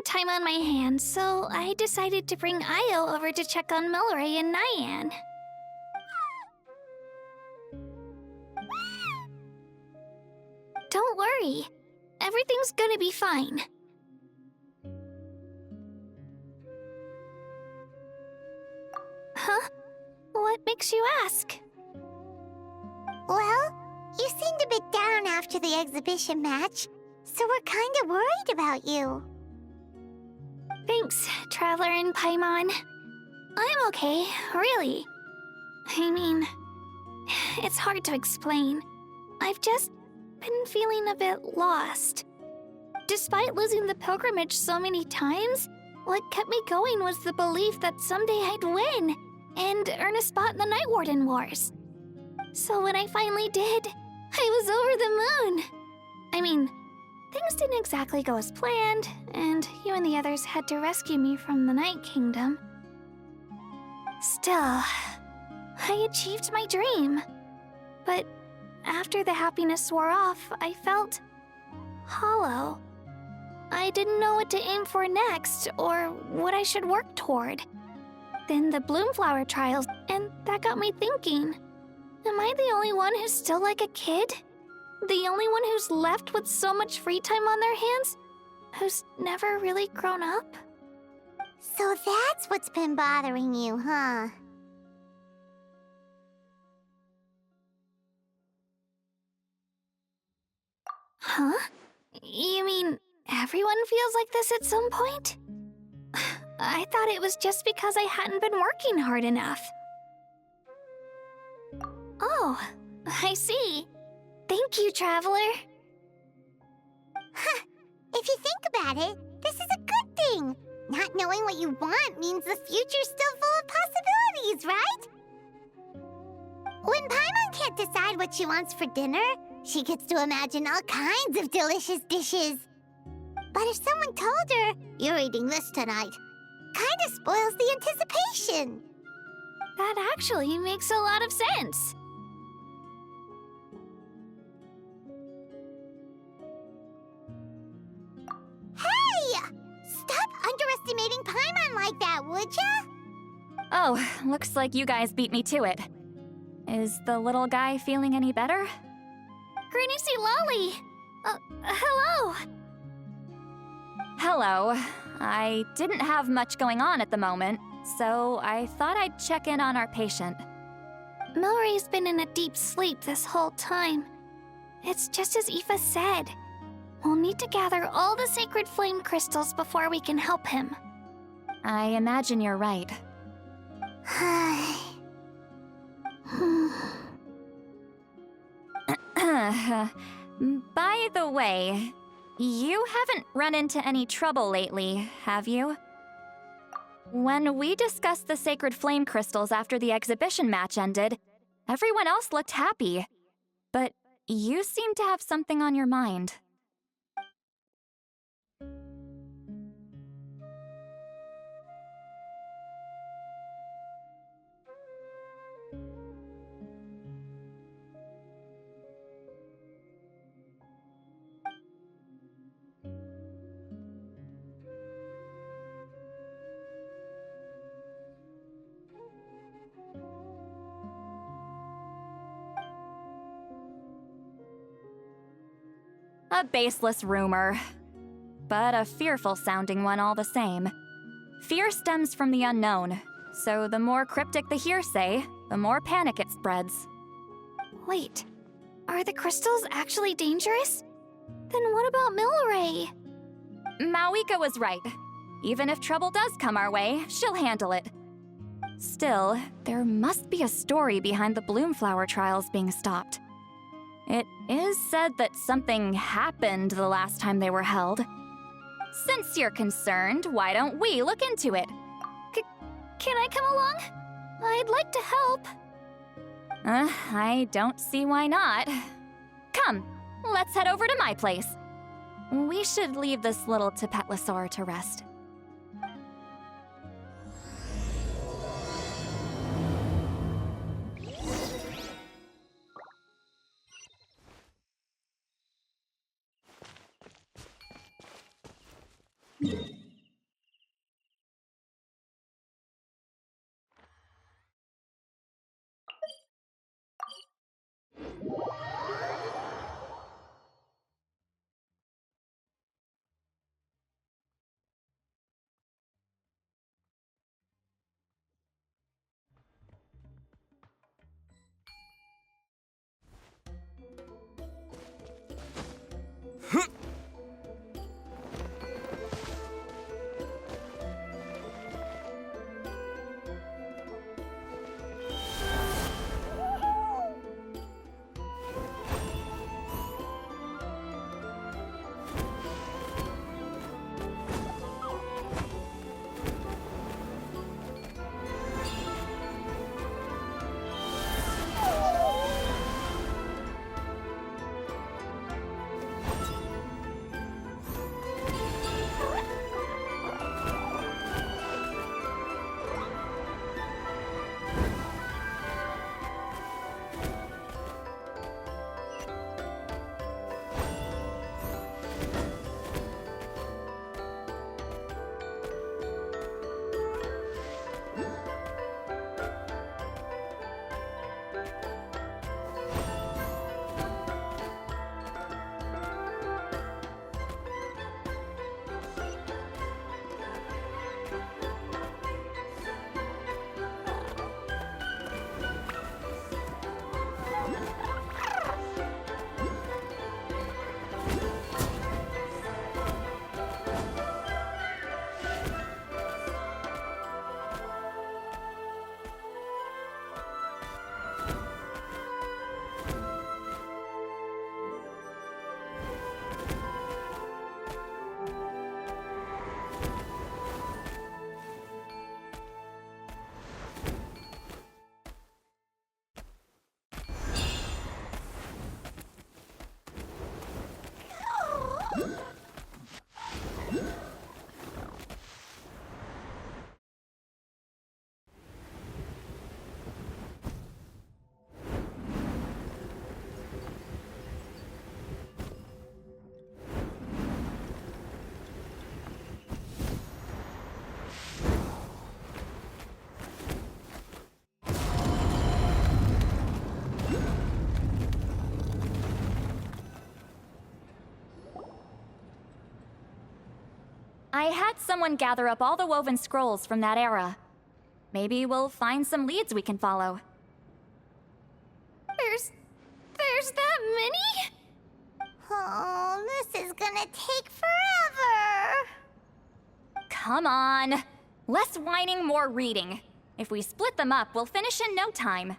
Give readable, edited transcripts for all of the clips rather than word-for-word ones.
time on my hands, so I decided to bring Io over to check on Milray and Nyan. Don't worry. Everything's gonna be fine. Huh? What makes you ask? Well, you seemed a bit down after the exhibition match, so we're kinda worried about you. Thanks, Traveler and Paimon. I'm okay, really. I mean, it's hard to explain. I've just been feeling a bit lost. Despite losing the pilgrimage so many times, what kept me going was the belief that someday I'd win and earn a spot in the Night Warden Wars. So when I finally did, I was over the moon. I mean, things didn't exactly go as planned, and you and the others had to rescue me from the Night Kingdom. Still, I achieved my dream. But after the happiness wore off, I felt hollow. I didn't know what to aim for next, or what I should work toward. Then the Bloomflower trials, and that got me thinking. Am I the only one who's still like a kid? The only one who's left with so much free time on their hands? Who's never really grown up? So that's what's been bothering you, huh? Huh? You mean everyone feels like this at some point? I thought it was just because I hadn't been working hard enough. Oh, I see. Thank you, Traveler. Huh. If you think about it, this is a good thing. Not knowing what you want means the future's still full of possibilities, right? When Paimon can't decide what she wants for dinner, she gets to imagine all kinds of delicious dishes. But if someone told her, "You're eating this tonight," kinda spoils the anticipation. That actually makes a lot of sense. Hey! Stop underestimating Paimon like that, would ya? Oh, looks like you guys beat me to it. Is the little guy feeling any better? Granny C. Lolly! Hello! Hello. I didn't have much going on at the moment, so I thought I'd check in on our patient. Milray's been in a deep sleep this whole time. It's just as Aoife said. We'll need to gather all the sacred flame crystals before we can help him. I imagine you're right. By the way, you haven't run into any trouble lately, have you? When we discussed the sacred flame crystals after the exhibition match ended, everyone else looked happy. But you seem to have something on your mind. A baseless rumor, but a fearful-sounding one all the same. Fear stems from the unknown, so the more cryptic the hearsay, the more panic it spreads. Wait, are the crystals actually dangerous? Then what about Milray? Mawika was right. Even if trouble does come our way, she'll handle it. Still, there must be a story behind the Bloomflower trials being stopped. It is said that something happened the last time they were held. Since you're concerned, why don't we look into it? Can I come along? I'd like to help. I don't see why not. Come, let's head over to my place. We should leave this little Ps4 to rest. I had someone gather up all the woven scrolls from that era. Maybe we'll find some leads we can follow. There's that many? Oh, this is gonna take forever. Come on. Less whining, more reading. If we split them up, we'll finish in no time.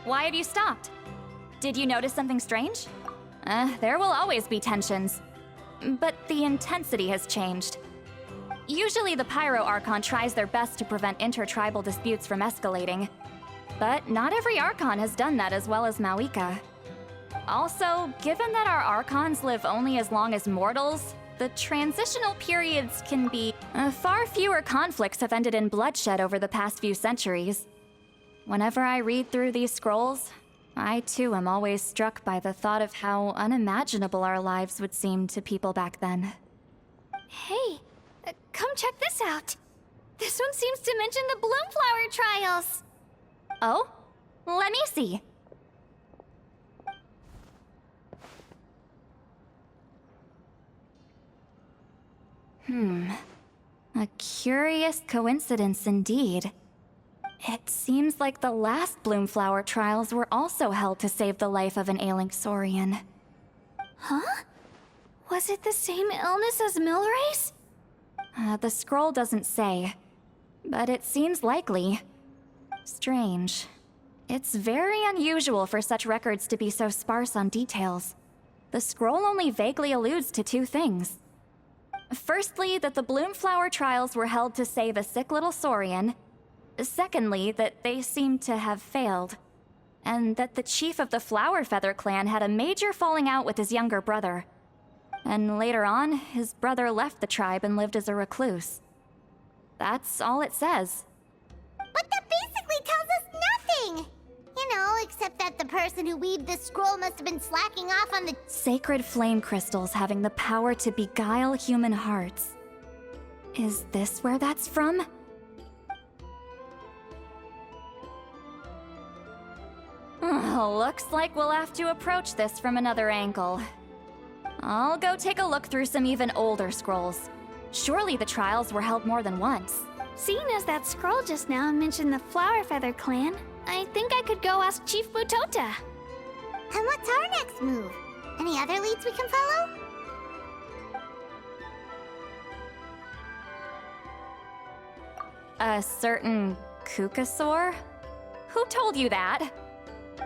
Why have you stopped? Did you notice something strange? There will always be tensions. But the intensity has changed. Usually the Pyro Archon tries their best to prevent intertribal disputes from escalating. But not every Archon has done that as well as Malika. Also, given that our Archons live only as long as mortals, the transitional periods can be... far fewer conflicts have ended in bloodshed over the past few centuries. Whenever I read through these scrolls, I too am always struck by the thought of how unimaginable our lives would seem to people back then. Hey, come check this out. This one seems to mention the Bloomflower trials. Oh? Let me see. A curious coincidence indeed. It seems like the last Bloomflower trials were also held to save the life of an ailing Saurian. Huh? Was it the same illness as Milrace? The scroll doesn't say, but it seems likely. Strange. It's very unusual for such records to be so sparse on details. The scroll only vaguely alludes to two things. Firstly, that the Bloomflower trials were held to save a sick little Saurian. Secondly, that they seemed to have failed. And that the chief of the Flower Feather clan had a major falling out with his younger brother. And later on, his brother left the tribe and lived as a recluse. That's all it says. But that basically tells us nothing! You know, except that the person who weaved this scroll must have been slacking off on the Sacred flame crystals having the power to beguile human hearts. Is this where that's from? Looks like we'll have to approach this from another angle. I'll go take a look through some even older scrolls. Surely the trials were held more than once. Seeing as that scroll just now mentioned the Flower Feather clan, I think I could go ask Chief Mutota. And what's our next move? Any other leads we can follow? A certain Kukasaur? Who told you that?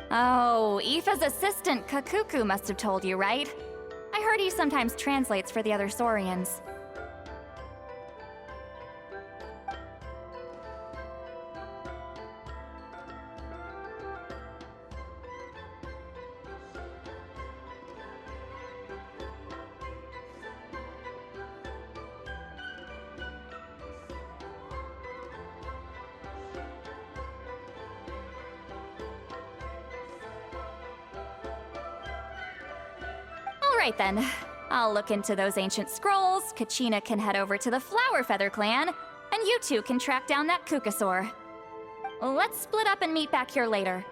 Oh, Aoife's assistant Kakuku must have told you, right? I heard he sometimes translates for the other Saurians. Alright then. I'll look into those ancient scrolls, Kachina can head over to the Flower Feather clan, and you two can track down that Kukasaur. Let's split up and meet back here later.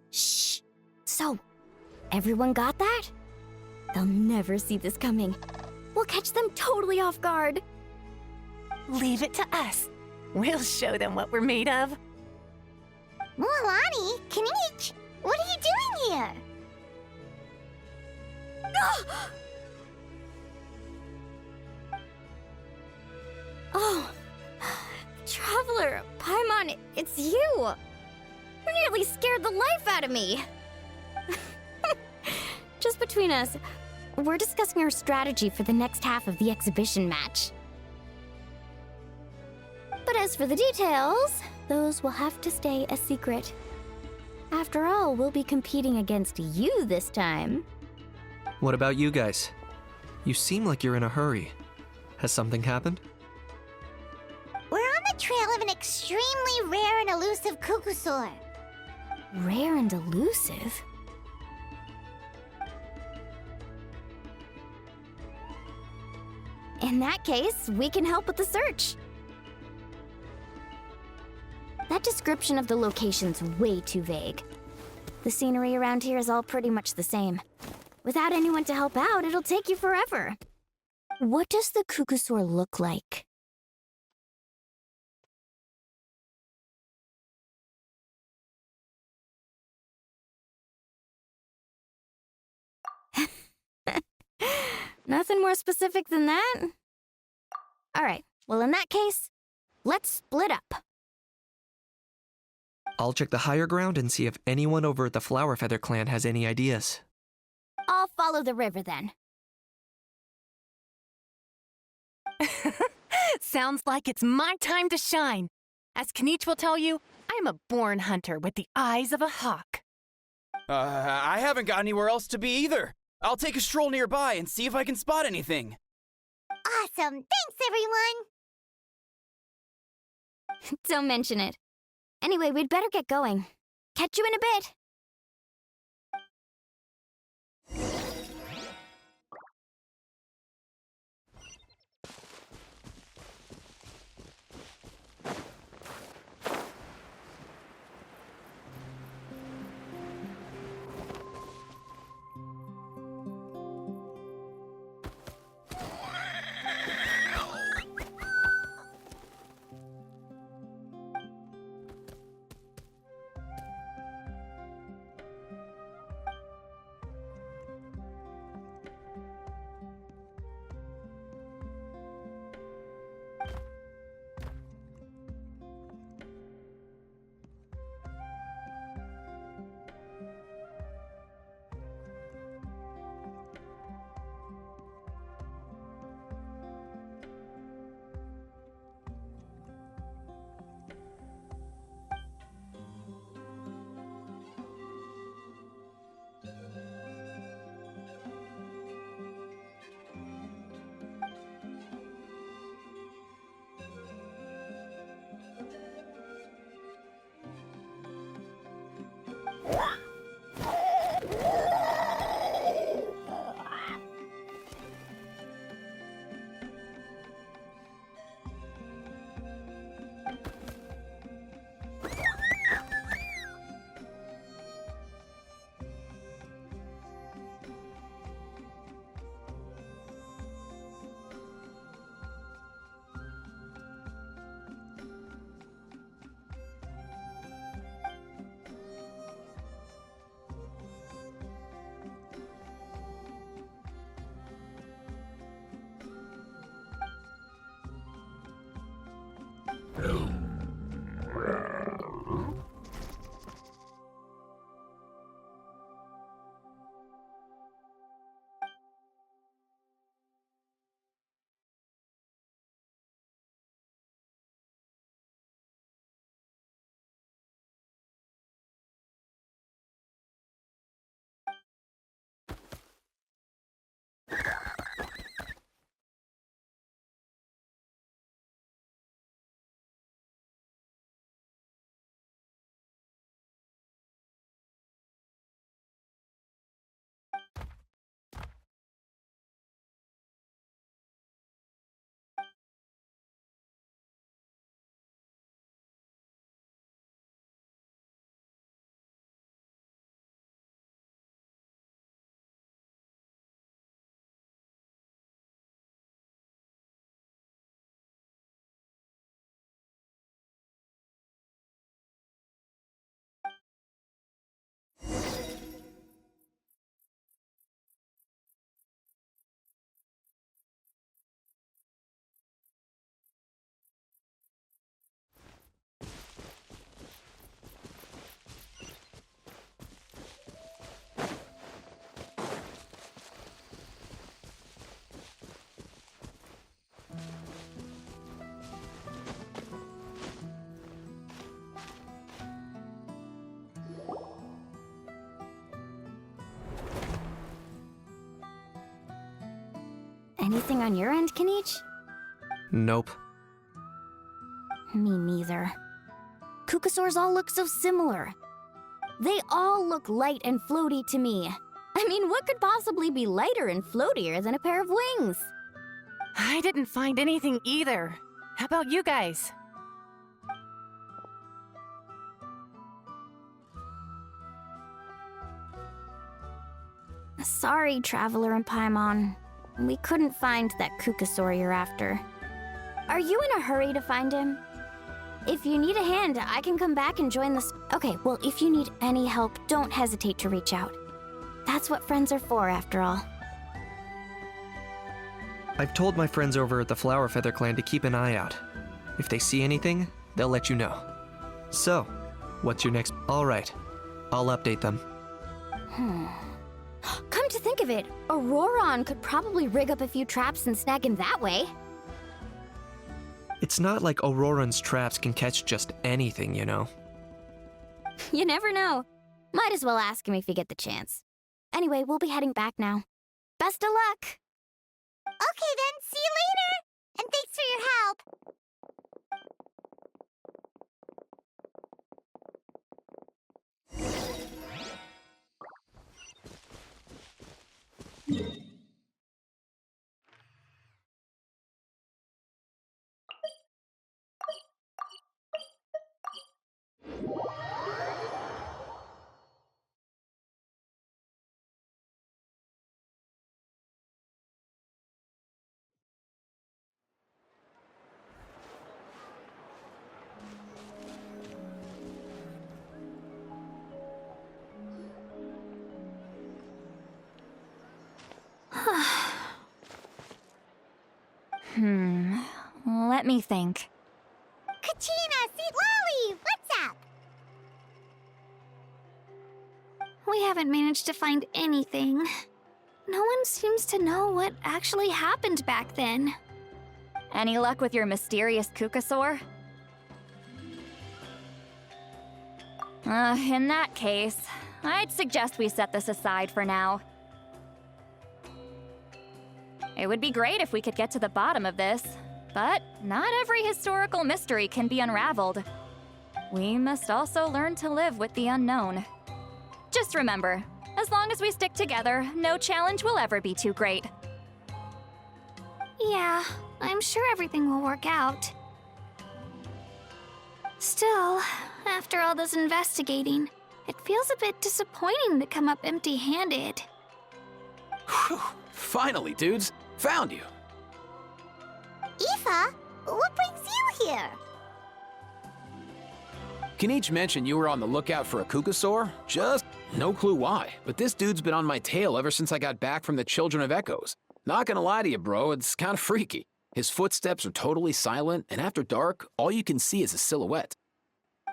Shh! So, everyone got that? They'll never see this coming. We'll catch them totally off guard. Leave it to us. We'll show them what we're made of. Mualani, Kinich, what are you doing here? Oh, Traveler, Paimon, it's you! You nearly scared the life out of me! Just between us, we're discussing our strategy for the next half of the exhibition match. But as for the details, those will have to stay a secret. After all, we'll be competing against you this time. What about you guys? You seem like you're in a hurry. Has something happened? We're on the trail of an extremely rare and elusive Kukusaur. Rare and elusive? In that case, we can help with the search. That description of the location's way too vague. The scenery around here is all pretty much the same. Without anyone to help out, it'll take you forever. What does the Kukusaur look like? Nothing more specific than that? Alright, well in that case, let's split up. I'll check the higher ground and see if anyone over at the Flower Feather clan has any ideas. I'll follow the river then. Sounds like it's my time to shine. As Kinich will tell you, I'm a born hunter with the eyes of a hawk. I haven't got anywhere else to be either. I'll take a stroll nearby and see if I can spot anything. Awesome! Thanks, everyone! Don't mention it. Anyway, we'd better get going. Catch you in a bit. Anything on your end, Kinich? Nope. Me neither. Kukasaurs all look so similar. They all look light and floaty to me. I mean, what could possibly be lighter and floatier than a pair of wings? I didn't find anything either. How about you guys? Sorry, Traveler and Paimon. We couldn't find that Kukasaur you're after. Are you in a hurry to find him? If you need a hand, I can come back and join this. Okay, well, if you need any help, don't hesitate to reach out. That's what friends are for, after all. I've told my friends over at the Flower Feather Clan to keep an eye out. If they see anything, they'll let you know. So, what's your next... Alright, I'll update them. Come to think of it, Auroron could probably rig up a few traps and snag him that way. It's not like Auroran's traps can catch just anything, you know. You never know. Might as well ask him if you get the chance. Anyway, we'll be heading back now. Best of luck! Okay then, see you later! And thanks for your help! Let me think. Kachina, Seat Lolly, what's up? We haven't managed to find anything. No one seems to know what actually happened back then. Any luck with your mysterious Kukasaur? In that case, I'd suggest we set this aside for now. It would be great if we could get to the bottom of this, but not every historical mystery can be unraveled. We must also learn to live with the unknown. Just remember, as long as we stick together, no challenge will ever be too great. Yeah, I'm sure everything will work out. Still, after all this investigating, it feels a bit disappointing to come up empty-handed. Whew. Finally, dudes. Found you. Aoife, what brings you here? Kinich mentioned you were on the lookout for a Kukasaur? Just no clue why, but this dude's been on my tail ever since I got back from the Children of Echoes. Not gonna lie to you, bro, it's kind of freaky. His footsteps are totally silent, and after dark, all you can see is a silhouette.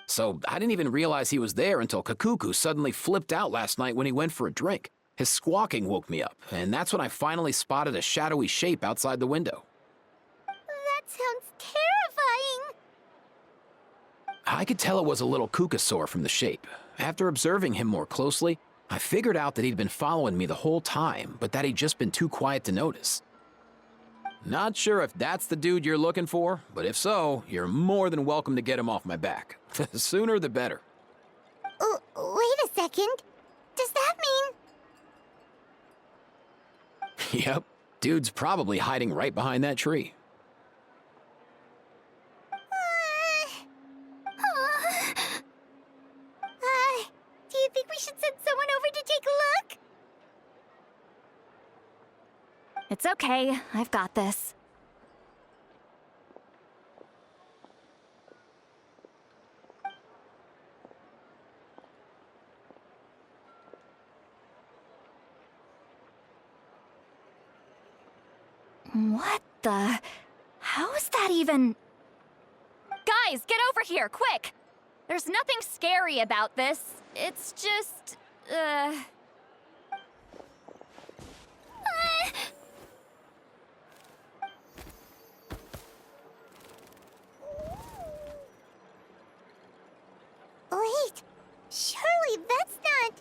So I didn't even realize he was there until Kakuku suddenly flipped out last night when he went for a drink. His squawking woke me up, and that's when I finally spotted a shadowy shape outside the window. That sounds terrifying. I could tell it was a little Kukasaur from the shape. After observing him more closely, I figured out that he'd been following me the whole time, but that he'd just been too quiet to notice. Not sure if that's the dude you're looking for, but if so, you're more than welcome to get him off my back. The sooner the better. Wait a second. Does that mean... Yep, dude's probably hiding right behind that tree. Do you think we should send someone over to take a look? It's okay, I've got this. What the... How is that even... Guys, get over here, quick! There's nothing scary about this. It's just... Wait, surely that's not...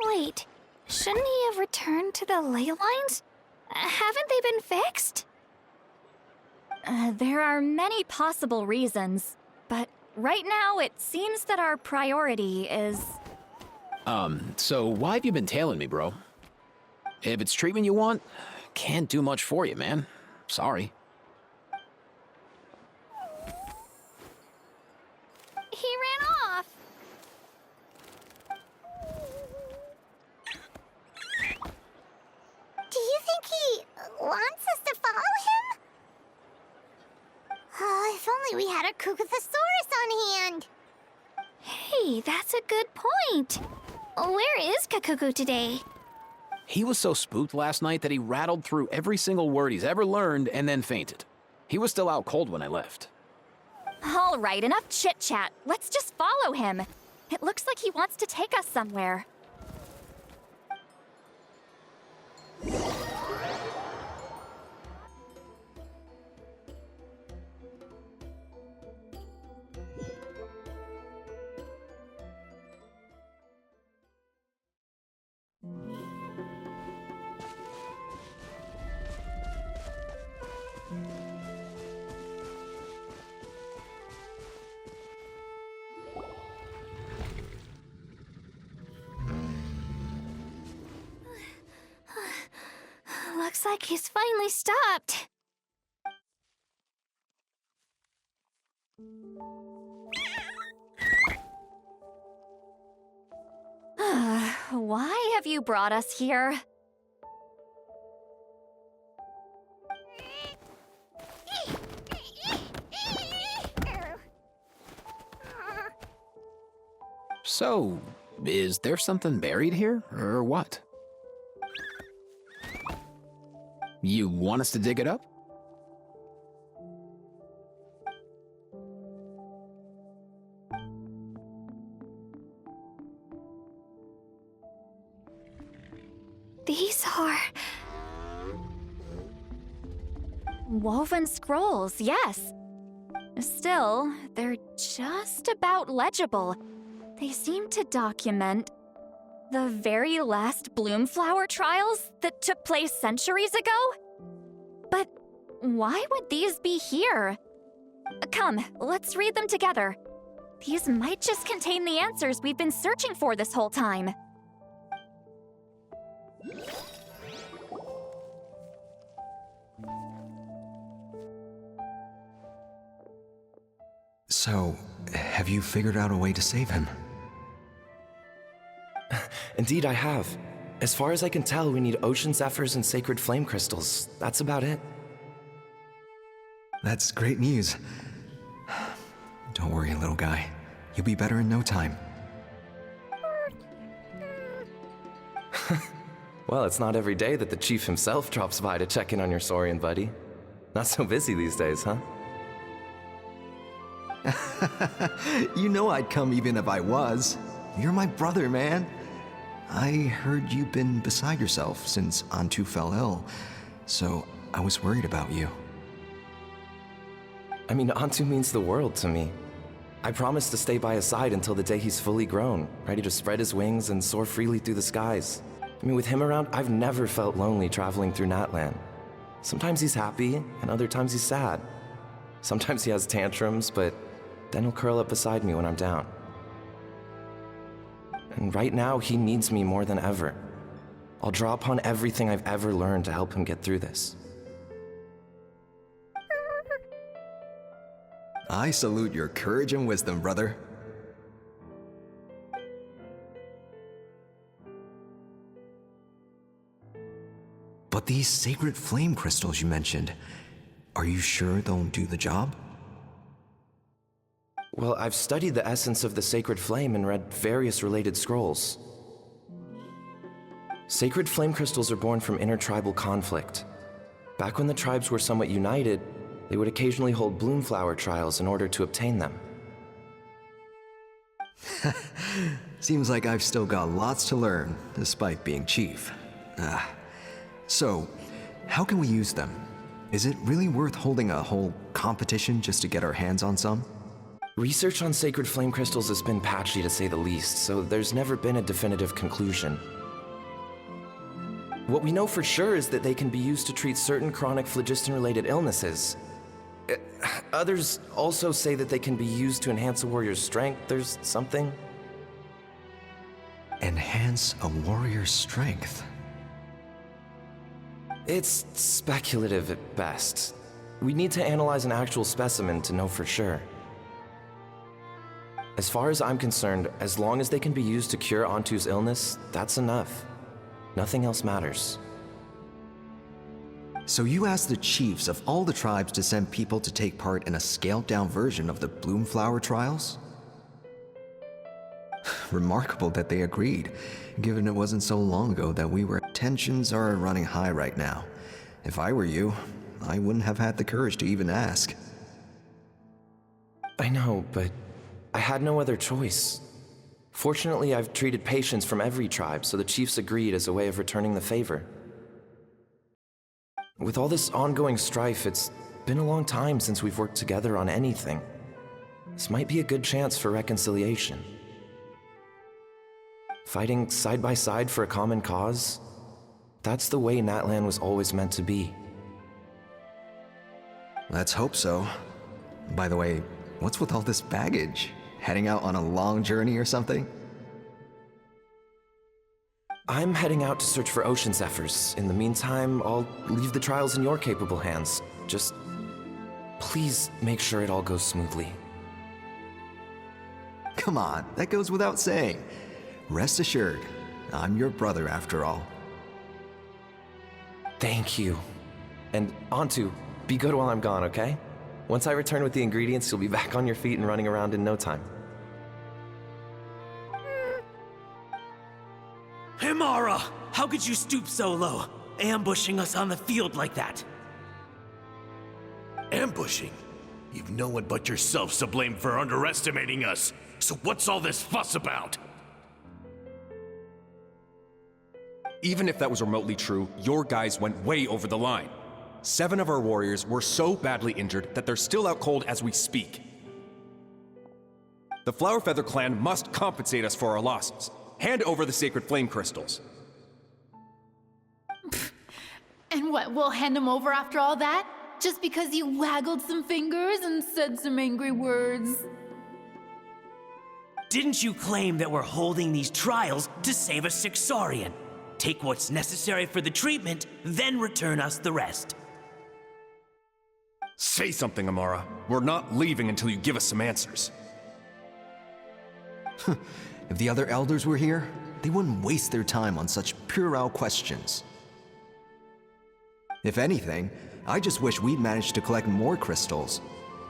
Wait, shouldn't he have returned to the ley lines? Haven't they been fixed? There are many possible reasons, but right now it seems that our priority is... So why have you been tailing me, bro? If it's treatment you want, can't do much for you, man. Sorry. He ran off. Do you think he wants us to follow him? Oh, if only we had a Kugathosaurus on hand. Hey, that's a good point. Where is Kakuku today? He was so spooked last night that he rattled through every single word he's ever learned and then fainted. He was still out cold when I left. All right, enough chit-chat. Let's just follow him. It looks like he wants to take us somewhere. Looks like he's finally stopped. Why have you brought us here? So, is there something buried here, or what? You want us to dig it up? These are... Woven scrolls, yes. Still, they're just about legible. They seem to document the very last Bloomflower trials that took place centuries ago? But why would these be here? Come, let's read them together. These might just contain the answers we've been searching for this whole time. So, have you figured out a way to save him? Indeed, I have. As far as I can tell, we need ocean zephyrs and sacred flame crystals. That's about it. That's great news. Don't worry, little guy. You'll be better in no time. Well, it's not every day that the chief himself drops by to check in on your Saurian buddy. Not so busy these days, huh? You know I'd come even if I was. You're my brother, man. I heard you've been beside yourself since Antu fell ill, so I was worried about you. I mean, Antu means the world to me. I promised to stay by his side until the day he's fully grown, ready to spread his wings and soar freely through the skies. I mean, with him around, I've never felt lonely traveling through Natlan. Sometimes he's happy, and other times he's sad. Sometimes he has tantrums, but then he'll curl up beside me when I'm down. And right now, he needs me more than ever. I'll draw upon everything I've ever learned to help him get through this. I salute your courage and wisdom, brother. But these sacred flame crystals you mentioned, are you sure they'll do the job? Well, I've studied the essence of the sacred flame and read various related scrolls. Sacred flame crystals are born from intertribal conflict. Back when the tribes were somewhat united, they would occasionally hold Bloomflower trials in order to obtain them. Seems like I've still got lots to learn, despite being chief. So, how can we use them? Is it really worth holding a whole competition just to get our hands on some? Research on sacred flame crystals has been patchy to say the least, so there's never been a definitive conclusion. What we know for sure is that they can be used to treat certain chronic phlogiston-related illnesses. Others also say that they can be used to enhance a warrior's strength. There's something. Enhance a warrior's strength? It's speculative at best. We need to analyze an actual specimen to know for sure. As far as I'm concerned, as long as they can be used to cure Antu's illness, that's enough. Nothing else matters. So you asked the chiefs of all the tribes to send people to take part in a scaled-down version of the Bloomflower trials? Remarkable that they agreed, given it wasn't so long ago that we were... Tensions are running high right now. If I were you, I wouldn't have had the courage to even ask. I know, but I had no other choice. Fortunately, I've treated patients from every tribe, so the chiefs agreed as a way of returning the favor. With all this ongoing strife, it's been a long time since we've worked together on anything. This might be a good chance for reconciliation. Fighting side by side for a common cause? That's the way Natlan was always meant to be. Let's hope so. By the way, what's with all this baggage? Heading out on a long journey or something? I'm heading out to search for ocean zephyrs. In the meantime, I'll leave the trials in your capable hands. Just please make sure it all goes smoothly. Come on, that goes without saying. Rest assured, I'm your brother after all. Thank you. And Antu, be good while I'm gone, okay? Once I return with the ingredients, you'll be back on your feet and running around in no time. How could you stoop so low, ambushing us on the field like that? Ambushing? You've no one but yourself to blame for underestimating us. So what's all this fuss about? Even if that was remotely true, your guys went way over the line. 7 of our warriors were so badly injured that they're still out cold as we speak. The Flower Feather clan must compensate us for our losses. Hand over the sacred flame crystals. And what, we'll hand them over after all that? Just because you waggled some fingers and said some angry words? Didn't you claim that we're holding these trials to save a sick Saurian? Take what's necessary for the treatment, then return us the rest. Say something, Amara. We're not leaving until you give us some answers. If the other elders were here, they wouldn't waste their time on such puerile questions. If anything, I just wish we'd managed to collect more crystals.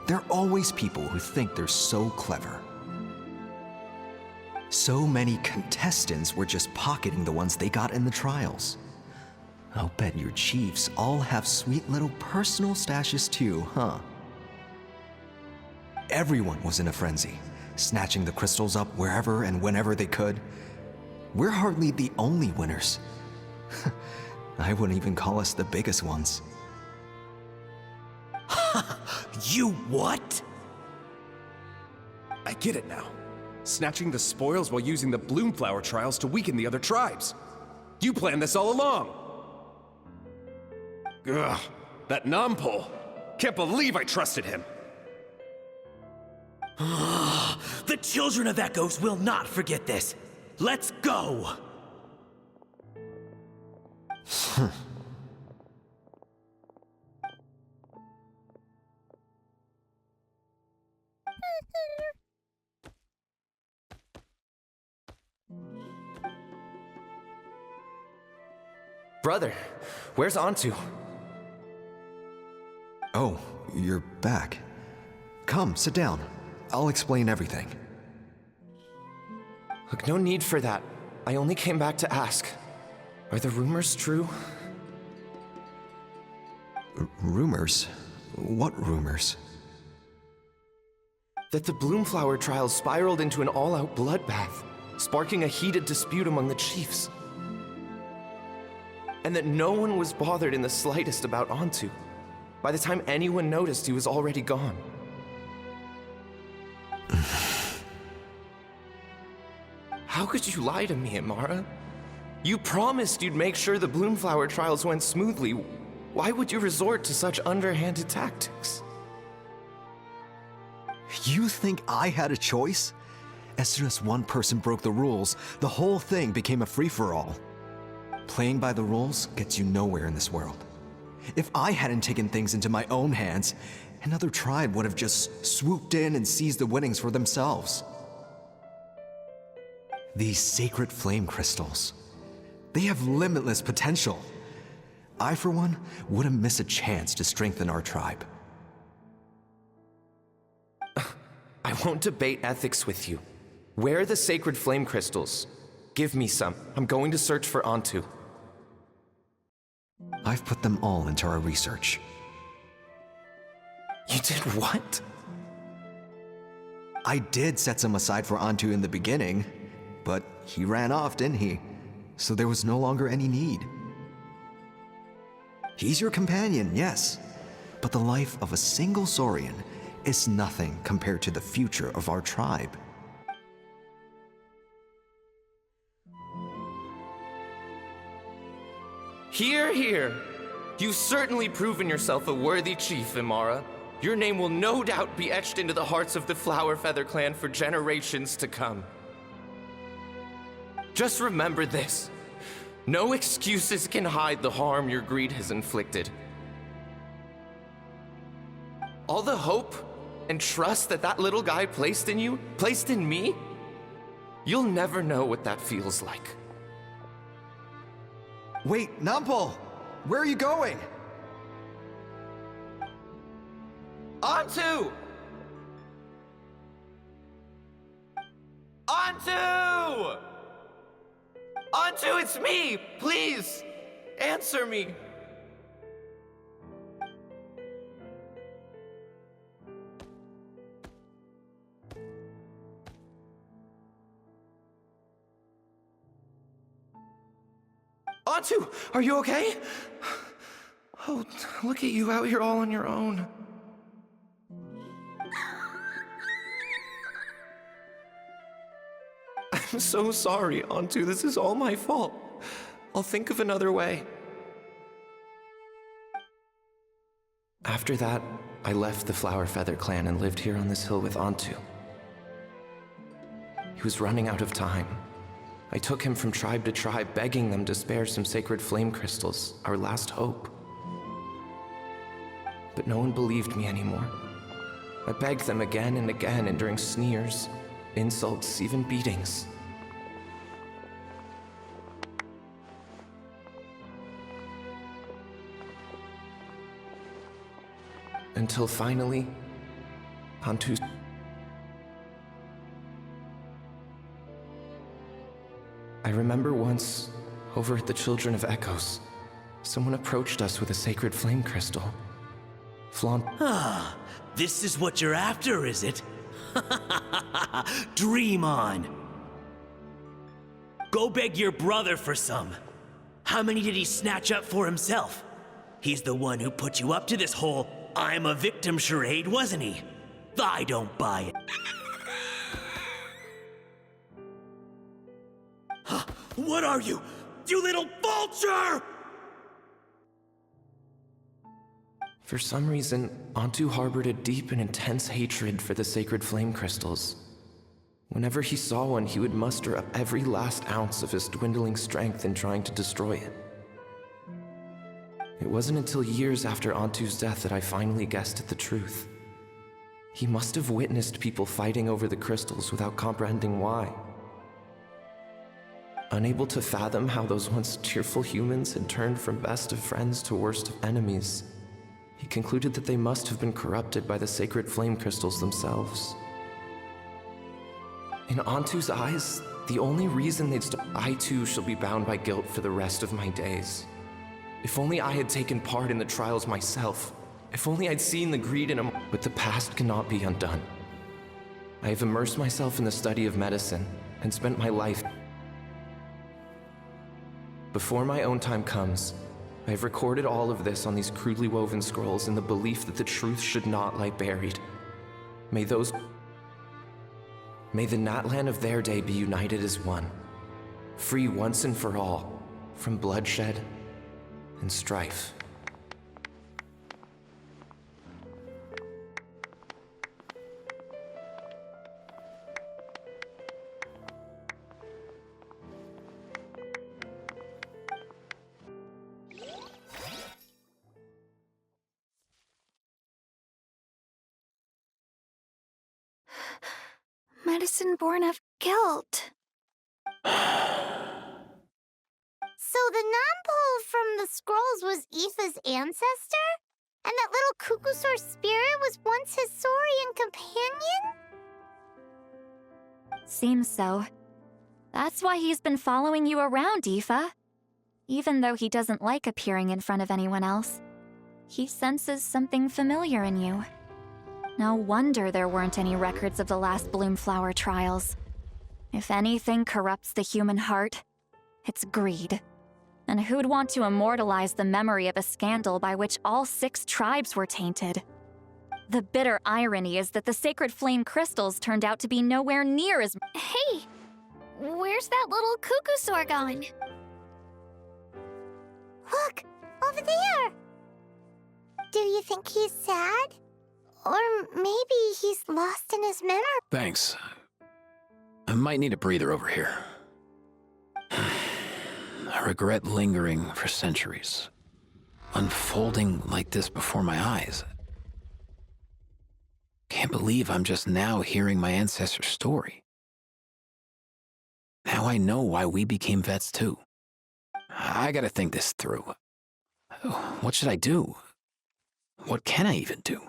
There are always people who think they're so clever. So many contestants were just pocketing the ones they got in the trials. I'll bet your chiefs all have sweet little personal stashes too, huh? Everyone was in a frenzy, snatching the crystals up wherever and whenever they could. We're hardly the only winners. I wouldn't even call us the biggest ones. You what? I get it now. Snatching the spoils while using the Bloomflower trials to weaken the other tribes. You planned this all along. Ugh, that Nampol. Can't believe I trusted him. The Children of Echoes will not forget this. Let's go! Brother, where's Antu? Oh, you're back. Come, sit down. I'll explain everything. Look, no need for that. I only came back to ask. Are the rumors true? Rumors? What rumors? That the Bloomflower trials spiraled into an all-out bloodbath, sparking a heated dispute among the chiefs. And that no one was bothered in the slightest about Antu. By the time anyone noticed, he was already gone. How could you lie to me, Amara? You promised you'd make sure the Bloomflower trials went smoothly. Why would you resort to such underhanded tactics? You think I had a choice? As soon as one person broke the rules, the whole thing became a free-for-all. Playing by the rules gets you nowhere in this world. If I hadn't taken things into my own hands, another tribe would have just swooped in and seized the winnings for themselves. These sacred flame crystals, they have limitless potential. I, for one, wouldn't miss a chance to strengthen our tribe. I won't debate ethics with you. Where are the sacred flame crystals? Give me some. I'm going to search for Antu. I've put them all into our research. You did what? I did set some aside for Antu in the beginning, but he ran off, didn't he? So there was no longer any need. He's your companion, yes, but the life of a single Saurian is nothing compared to the future of our tribe. Hear, hear. You've certainly proven yourself a worthy chief, Imara. Your name will no doubt be etched into the hearts of the Flower Feather clan for generations to come. Just remember this. No excuses can hide the harm your greed has inflicted. All the hope and trust that that little guy placed in you, placed in me, you'll never know what that feels like. Wait, Nampol! Where are you going? Antu! Antu! Antu, it's me! Please! Answer me! Antu, are you okay? Oh, look at you out here all on your own. I'm so sorry, Antu. This is all my fault. I'll think of another way. After that, I left the Flower Feather clan and lived here on this hill with Antu. He was running out of time. I took him from tribe to tribe, begging them to spare some sacred flame crystals, our last hope. But no one believed me anymore. I begged them again and again, enduring sneers, insults, even beatings. Until finally, Antu... I remember once, over at the Children of Echoes, someone approached us with a sacred flame crystal. Ah, this is what you're after, is it? Dream on. Go beg your brother for some. How many did he snatch up for himself? He's the one who put you up to this whole I'm a victim charade, wasn't he? I don't buy it. What are you? You little vulture! For some reason, Antu harbored a deep and intense hatred for the sacred flame crystals. Whenever he saw one, he would muster up every last ounce of his dwindling strength in trying to destroy it. It wasn't until years after Antu's death that I finally guessed at the truth. He must have witnessed people fighting over the crystals without comprehending why. Unable to fathom how those once cheerful humans had turned from best of friends to worst of enemies, he concluded that they must have been corrupted by the sacred flame crystals themselves. In Antu's eyes, the only reason they'd I too shall be bound by guilt for the rest of my days. If only I had taken part in the trials myself. If only I'd seen the greed in them. But the past cannot be undone. I have immersed myself in the study of medicine and spent my life. Before my own time comes, I have recorded all of this on these crudely woven scrolls in the belief that the truth should not lie buried. May the Natlan of their day be united as one, free once and for all from bloodshed and strife. Medicine born of guilt. So the non-pole from the scrolls was Aoife's ancestor? And that little Cuckoosaur spirit was once his saurian companion? Seems so. That's why he's been following you around, Aoife. Even though he doesn't like appearing in front of anyone else, he senses something familiar in you. No wonder there weren't any records of the last Bloomflower trials. If anything corrupts the human heart, it's greed. And who'd want to immortalize the memory of a scandal by which all 6 tribes were tainted? The bitter irony is that the sacred flame crystals turned out to be nowhere near as— Hey! Where's that little Cuckoosaur gone? Look! Over there! Do you think he's sad? Or maybe he's lost in his memory? Thanks. I might need a breather over here. I regret lingering for centuries, unfolding like this before my eyes. Can't believe I'm just now hearing my ancestor's story. Now I know why we became vets too. I gotta think this through. What should I do? What can I even do?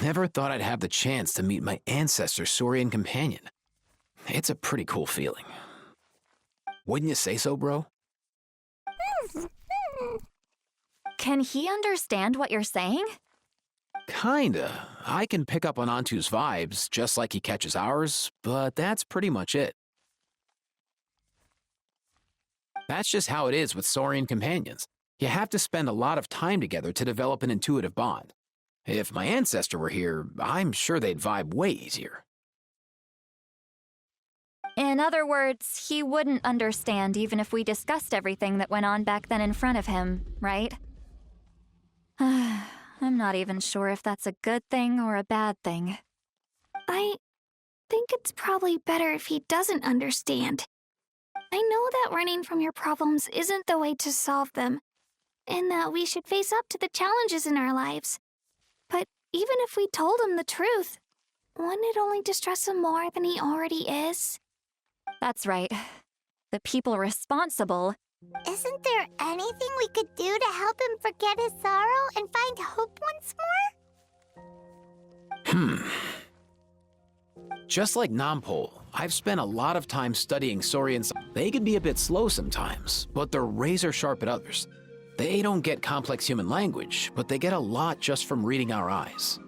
Never thought I'd have the chance to meet my ancestor Saurian companion. It's a pretty cool feeling. Wouldn't you say so, bro? Can he understand what you're saying? Kinda. I can pick up on Antu's vibes, just like he catches ours, but that's pretty much it. That's just how it is with Saurian companions. You have to spend a lot of time together to develop an intuitive bond. If my ancestor were here, I'm sure they'd vibe way easier. In other words, he wouldn't understand even if we discussed everything that went on back then in front of him, right? I'm not even sure if that's a good thing or a bad thing. I think it's probably better if he doesn't understand. I know that running from your problems isn't the way to solve them, and that we should face up to the challenges in our lives. But even if we told him the truth, wouldn't it only distress him more than he already is? That's right. The people responsible. Isn't there anything we could do to help him forget his sorrow and find hope once more? Just like Nampol, I've spent a lot of time studying Saurians. They can be a bit slow sometimes, but they're razor sharp at others. They don't get complex human language, but they get a lot just from reading our eyes.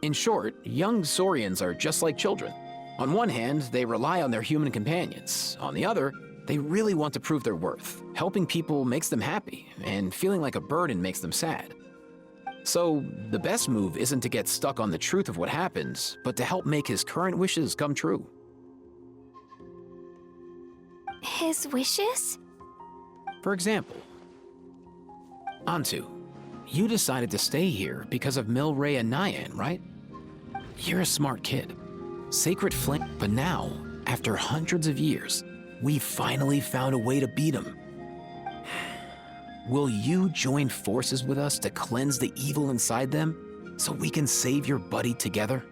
In short, young Saurians are just like children. On one hand, they rely on their human companions. On the other, they really want to prove their worth. Helping people makes them happy, and feeling like a burden makes them sad. So, the best move isn't to get stuck on the truth of what happened, but to help make his current wishes come true. His wishes? For example, Antu, you decided to stay here because of Milray and Nyan, right? You're a smart kid. Sacred Flame. But now, after hundreds of years, we finally found a way to beat him. Will you join forces with us to cleanse the evil inside them so we can save your buddy together?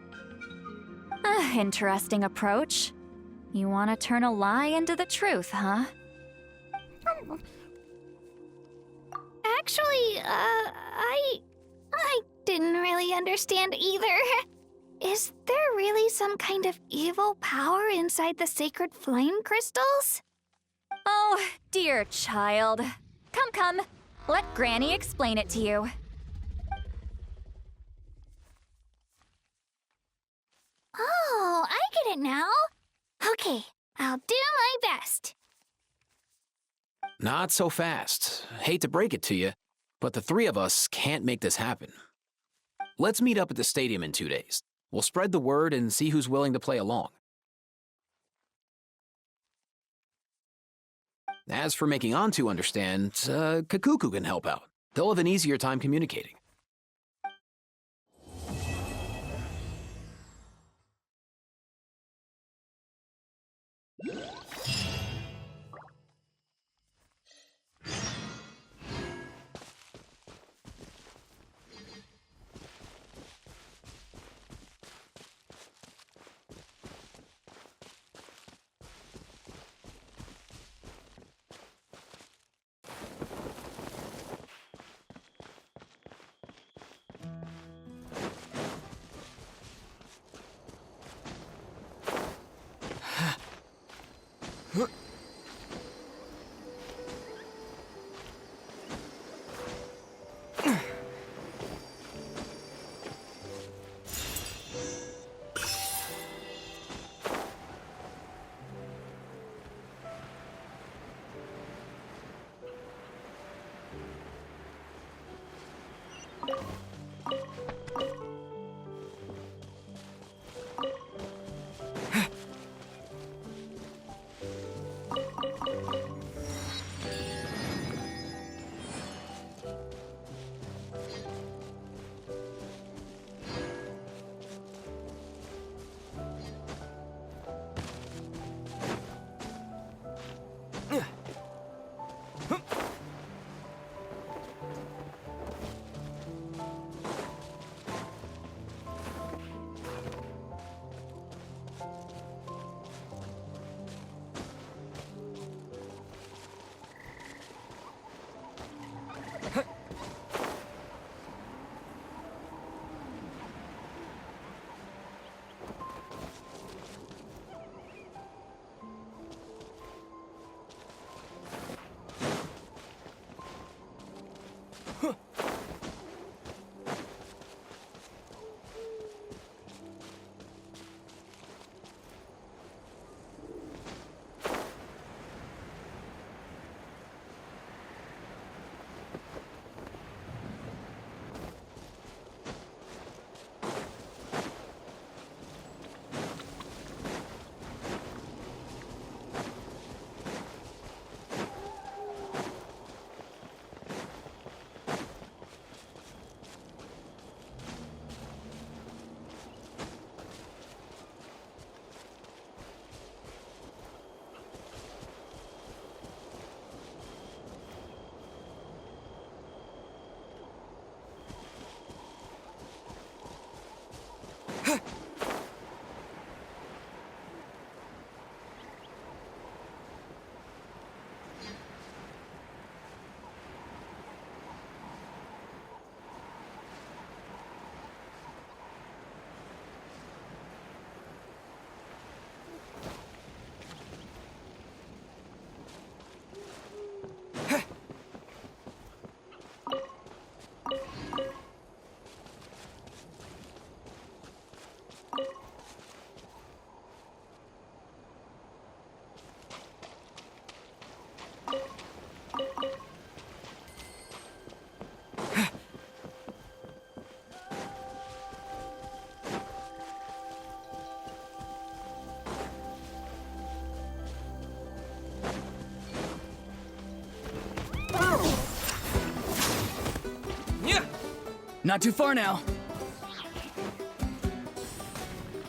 Interesting approach. You want to turn a lie into the truth, huh? Actually, I didn't really understand either. Is there really some kind of evil power inside the sacred flame crystals? Oh, dear child. Come. Let Granny explain it to you. Oh, I get it now. Okay, I'll do my best. Not so fast. Hate to break it to you, but the three of us can't make this happen. Let's meet up at the stadium in 2 days. We'll spread the word and see who's willing to play along. As for making Antu understand, Kakuku can help out. They'll have an easier time communicating. Not too far now.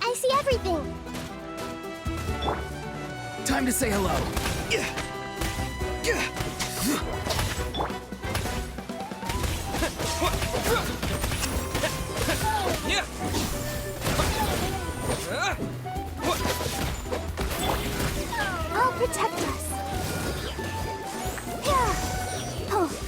I see everything. Time to say hello. I'll protect us. Yeah. Oh.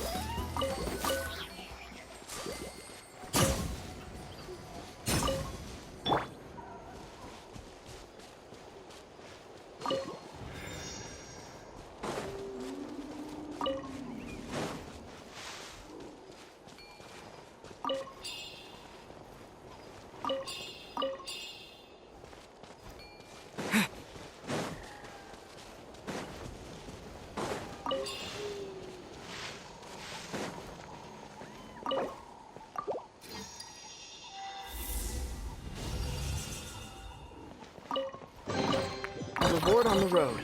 Reward on the road.